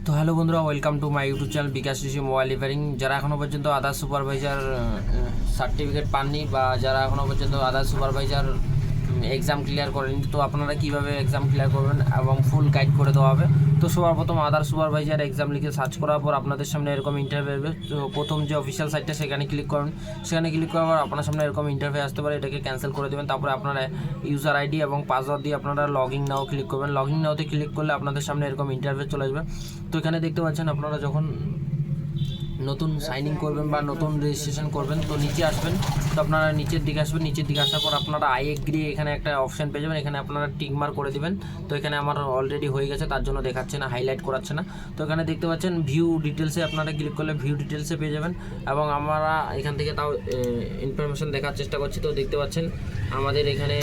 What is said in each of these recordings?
তো হ্যালো বন্ধুরা, welcome to my YouTube channel Bikash Rishi mobile repairing. যারা এখনও পর্যন্ত আদার সুপারভাইজার সার্টিফিকেট পাননি বা যারা এখনও পর্যন্ত আদার সুপারভাইজার এক্সাম ক্লিয়ার করেনি, তো আপনারা কীভাবে এক্সাম ক্লিয়ার করবেন এবং ফুল গাইড করে দেওয়া হবে। তো সবার প্রথম আদার সুপারভাইজার এক্সাম লিখে সার্চ করার পর আপনাদের সামনে এরকম ইন্টারভিউ আসবে। তো প্রথম যে অফিসিয়াল সাইটটা সেখানে ক্লিক করুন। সেখানে ক্লিক করার পর আপনার সামনে এরকম ইন্টারভিউ আসতে পারে, এটাকে ক্যান্সেল করে দেবেন। তারপরে আপনারা ইউজার আইডি এবং পাসওয়ার্ড দিয়ে আপনারা লগইন নাও ক্লিক করবেন। লগইন নাওতে ক্লিক করলে আপনাদের সামনে এরকম ইন্টারভিউ চলে আসবে। তো এখানে দেখতে পাচ্ছেন আপনারা যখন নতুন সাইন ইন করবেন বা নতুন রেজিস্ট্রেশন করবেন, তো নিচে আসবেন। তো আপনারা নিচের দিকে আসবেন। নিচের দিকে আসার পর আপনারা আই এগ্রি এখানে একটা অপশান পেয়ে যাবেন। এখানে আপনারা টিক মার্ক করে দেবেন। তো এখানে আমার অলরেডি হয়ে গেছে, তার জন্য দেখাচ্ছে না, হাইলাইট করাচ্ছে না। তো এখানে দেখতে পাচ্ছেন ভিউ ডিটেলসে আপনারা ক্লিক করলে ভিউ ডিটেলসে পেয়ে যাবেন। এবং আমরা এখান থেকে তাও ইনফরমেশন দেখার চেষ্টা করছি। তো দেখতে পাচ্ছেন আমাদের এখানে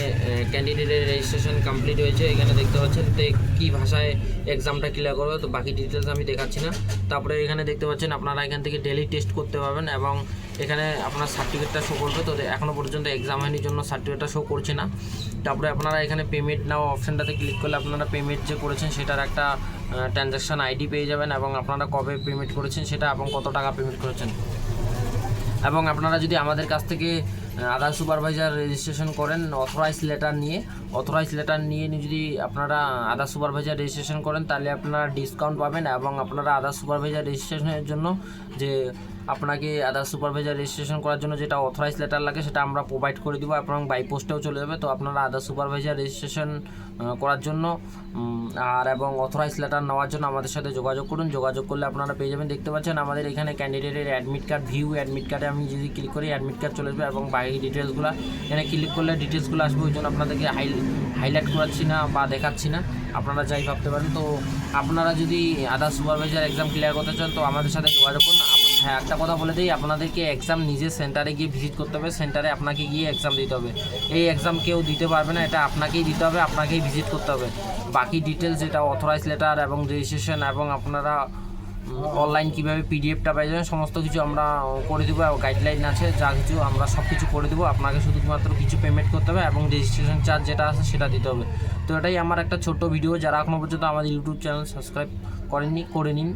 ক্যান্ডিডেটের রেজিস্ট্রেশন কমপ্লিট হয়েছে। এখানে দেখতে পাচ্ছেন তো কী ভাষায় এক্সামটা ক্লিয়ার করবে, তো বাকি ডিটেলস আমি দেখাচ্ছি না। তারপরে এখানে দেখতে পাচ্ছেন আপনারা এখান থেকে ডেলি টেস্ট করতে পারবেন এবং এখানে আপনার সার্টিফিকেটটা শো করবে। তো এখনও পর্যন্ত এক্সাম হয়নি জন্য সার্টিফিকেটটা শো করছে না। তারপরে আপনারা এখানে পেমেন্ট নাও অপশানটাতে ক্লিক করলে আপনারা পেমেন্ট যে করেছেন সেটার একটা ট্রানজ্যাকশান আইডি পেয়ে যাবেন এবং আপনারা কবে পেমেন্ট করেছেন সেটা এবং কত টাকা পেমেন্ট করেছেন। এবং আপনারা যদি আমাদের কাছ থেকে আদার সুপারভাইজার রেজিস্ট্রেশন করেন অথরাইজ লেটার নিয়ে যদি আপনারা আদার সুপারভাইজার রেজিস্ট্রেশন করেন, তাহলে আপনারা ডিসকাউন্ট পাবেন। এবং আপনারা আদার সুপারভাইজার রেজিস্ট্রেশনের জন্য যে আপনাকে আদার সুপারভাইজার রেজিস্ট্রেশন করার জন্য যেটা অথরাইজ লেটার লাগে সেটা আমরা প্রোভাইড করে দেবো এবং বাই পোস্টেও চলে যাবে। তো আপনারা আদার সুপারভাইজার রেজিস্ট্রেশন করার জন্য এবং অথরাইজ লেটার নেওয়ার জন্য আমাদের সাথে যোগাযোগ করুন। যোগাযোগ করলে আপনারা পেয়ে যাবেন। দেখতে পাচ্ছেন আমাদের এখানে ক্যান্ডিডেটের অ্যাডমিট কার্ড, ভিউ অ্যাডমিট কার্ডে আমি যদি ক্লিক করি অ্যাডমিট কার্ড চলে আসবে এবং বাকি ডিটেলসগুলো এখানে ক্লিক করলে ডিটেলসগুলো আসবে। ওই জন্য আপনাদেরকে হাইলাইট করাচ্ছি না বা দেখাচ্ছি না, আপনারা যাই ভাবতে পারেন। তো আপনারা যদি আদার সুপারভাইজার এক্সাম ক্লিয়ার করতে চান তো আমাদের সাথে যোগাযোগ করুন। হ্যাঁ, একটা কথা বলে দিই, আপনাদেরকে এক্সাম নিজের সেন্টারে গিয়ে ভিজিট করতে হবে। সেন্টারে আপনাকে গিয়ে এক্সাম দিতে হবে। এই এক্সাম কেউ দিতে পারবে না, এটা আপনাকেই দিতে হবে, আপনাকেই ভিজিট করতে হবে। বাকি ডিটেলস যেটা অথরাইজ লেটার এবং রেজিস্ট্রেশন এবং আপনারা অনলাইন কীভাবে পিডিএফটা পাই যাবেন সমস্ত কিছু আমরা করে দেবো। গাইডলাইন আছে, যা কিছু আমরা সব কিছু করে দেবো। আপনাকে শুধুমাত্র কিছু পেমেন্ট করতে হবে এবং রেজিস্ট্রেশন চার্জ যেটা আছে সেটা দিতে হবে। তো এটাই আমার একটা ছোট্ট ভিডিও। যারা এখনও পর্যন্ত আমাদের ইউটিউব চ্যানেল সাবস্ক্রাইব করেননি করে নিন।